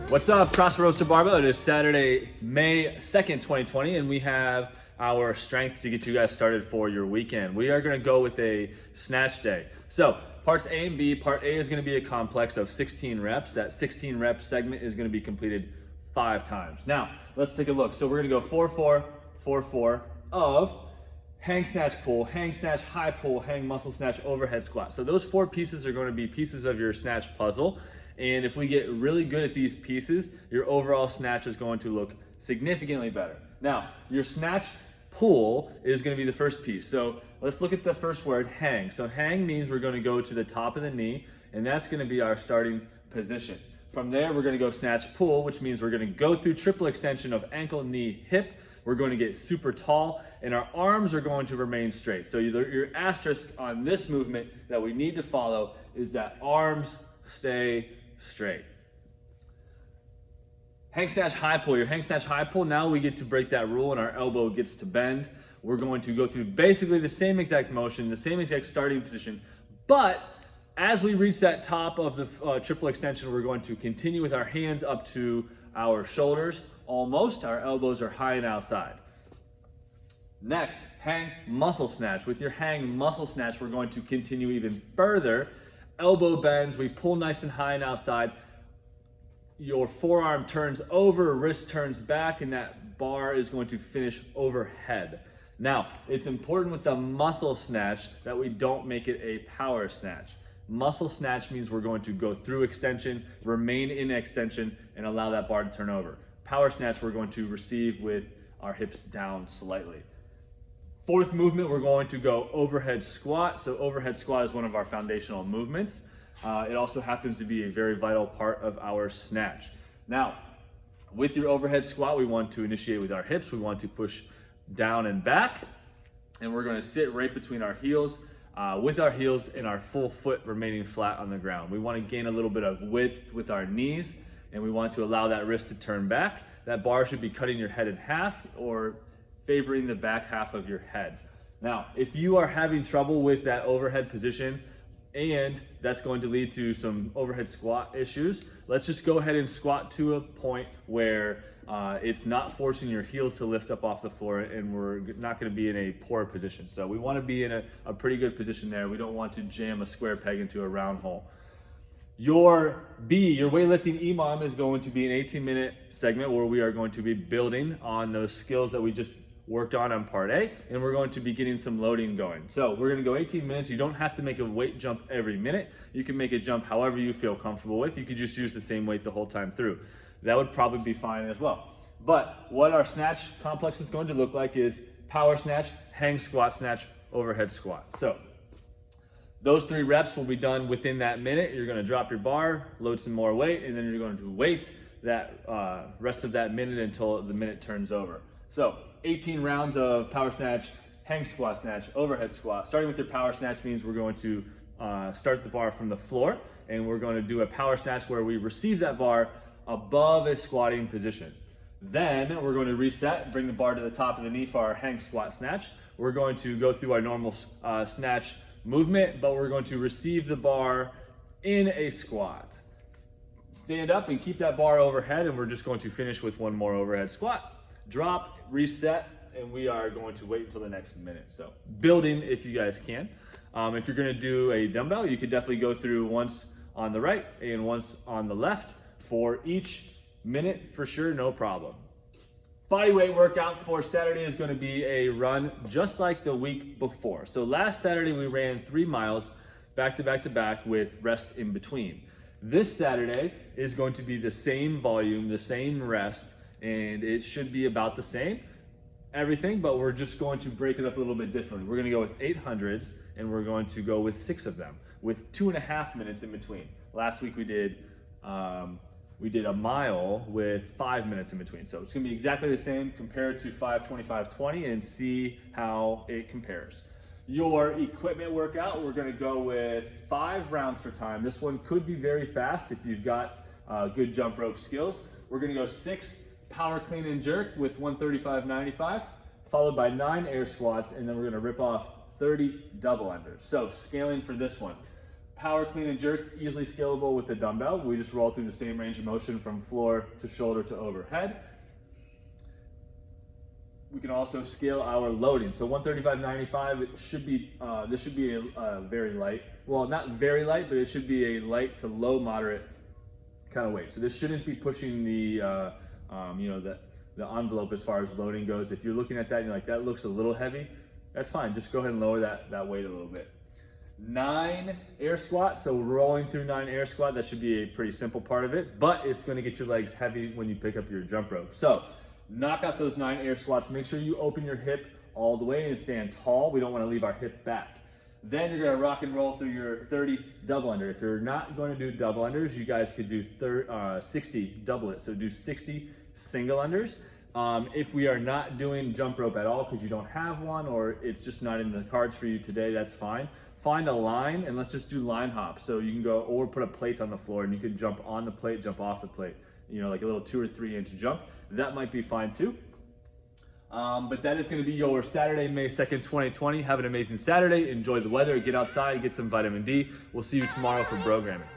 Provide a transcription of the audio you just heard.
What's up, CrossFit Roaster Barbell? It is Saturday, May 2nd, 2020, and we have our strength to get you guys started for your weekend. We are gonna go with a snatch day. So parts A and B, part A is gonna be a complex of 16 reps. That 16 rep segment is gonna be completed 5 times. Now, let's take a look. So we're gonna go 4-4, 4-4 of hang snatch pull, hang snatch high pull, hang muscle snatch overhead squat. So those 4 pieces are gonna be pieces of your snatch puzzle. And if we get really good at these pieces, your overall snatch is going to look significantly better. Now, your snatch pull is going to be the first piece. So let's look at the first word, hang. So hang means we're going to go to the top of the knee, and that's going to be our starting position. From there, we're going to go snatch pull, which means we're going to go through triple extension of ankle, knee, hip. We're going to get super tall, and our arms are going to remain straight. So your asterisk on this movement that we need to follow is that arms stay straight. Hang snatch high pull. Your hang snatch high pull, now we get to break that rule and our elbow gets to bend. We're going to go through basically the same exact motion, the same exact starting position, but as we reach that top of the triple extension, we're going to continue with our hands up to our shoulders. Almost, our elbows are high and outside. Next, hang muscle snatch. With your hang muscle snatch, we're going to continue even further. Elbow bends, we pull nice and high and outside. Your forearm turns over, wrist turns back, and that bar is going to finish overhead. Now, it's important with the muscle snatch that we don't make it a power snatch. Muscle snatch means we're going to go through extension, remain in extension, and allow that bar to turn over. Power snatch, we're going to receive with our hips down slightly. Fourth movement, we're going to go overhead squat. So overhead squat is one of our foundational movements. It also happens to be a very vital part of our snatch. Now, with your overhead squat, we want to initiate with our hips. We want to push down and back, and we're going to sit right between our heels with our heels and our full foot remaining flat on the ground. We want to gain a little bit of width with our knees, and we want to allow that wrist to turn back. That bar should be cutting your head in half or favoring the back half of your head. Now, if you are having trouble with that overhead position and that's going to lead to some overhead squat issues, let's just go ahead and squat to a point where it's not forcing your heels to lift up off the floor and we're not going to be in a poor position. So we want to be in a pretty good position there. We don't want to jam a square peg into a round hole. Your weightlifting EMOM is going to be an 18-minute segment where we are going to be building on those skills that we just worked on part A, and we're going to be getting some loading going. So we're gonna go 18 minutes. You don't have to make a weight jump every minute. You can make a jump however you feel comfortable with. You could just use the same weight the whole time through. That would probably be fine as well. But what our snatch complex is going to look like is power snatch, hang squat snatch, overhead squat. So those 3 reps will be done within that minute. You're gonna drop your bar, load some more weight, and then you're going to wait that rest of that minute until the minute turns over. So 18 rounds of power snatch, hang squat snatch, overhead squat. Starting with your power snatch means we're going to start the bar from the floor, and we're going to do a power snatch where we receive that bar above a squatting position. Then we're going to reset, bring the bar to the top of the knee for our hang squat snatch. We're going to go through our normal snatch movement, but we're going to receive the bar in a squat. Stand up and keep that bar overhead, and we're just going to finish with one more overhead squat. Drop, reset, and we are going to wait until the next minute. So building if you guys can. If you're gonna do a dumbbell, you could definitely go through once on the right and once on the left for each minute for sure, no problem. Bodyweight workout for Saturday is gonna be a run just like the week before. So last Saturday we ran 3 miles back to back to back with rest in between. This Saturday is going to be the same volume, the same rest, and it should be about the same, everything, but we're just going to break it up a little bit differently. We're gonna go with 800s, and we're going to go with 6 of them, with 2.5 minutes in between. Last week we did we did a mile with 5 minutes in between. So it's gonna be exactly the same compared to 5:25:20 and see how it compares. Your equipment workout, we're gonna go with 5 rounds for time. This one could be very fast if you've got good jump rope skills. We're gonna go 6 power clean and jerk with 135.95, followed by 9 air squats, and then we're gonna rip off 30 double unders. So scaling for this one. Power clean and jerk, easily scalable with a dumbbell. We just roll through the same range of motion from floor to shoulder to overhead. We can also scale our loading. So 135.95, it should be, this should be a very light, well, not very light, but it should be a light to low moderate kind of weight. So this shouldn't be pushing the, the envelope as far as loading goes. If you're looking at that and you're like, that looks a little heavy, that's fine. Just go ahead and lower that weight a little bit. 9 air squats, so rolling through 9 air squat, that should be a pretty simple part of it, but it's gonna get your legs heavy when you pick up your jump rope. So knock out those 9 air squats. Make sure you open your hip all the way and stand tall. We don't wanna leave our hip back. Then you're gonna rock and roll through your 30 double under. If you're not gonna do double unders, you guys could do 60 double it. So do 60 single unders. If we are not doing jump rope at all because you don't have one or it's just not in the cards for you today, that's fine. Find a line and let's just do line hops. So you can go or put a plate on the floor and you can jump on the plate, jump off the plate. You know, like a little 2 or 3 inch jump. That might be fine too. But that is going to be your Saturday, May 2nd, 2020. Have an amazing Saturday. Enjoy the weather. Get outside, get some vitamin D. We'll see you tomorrow for programming.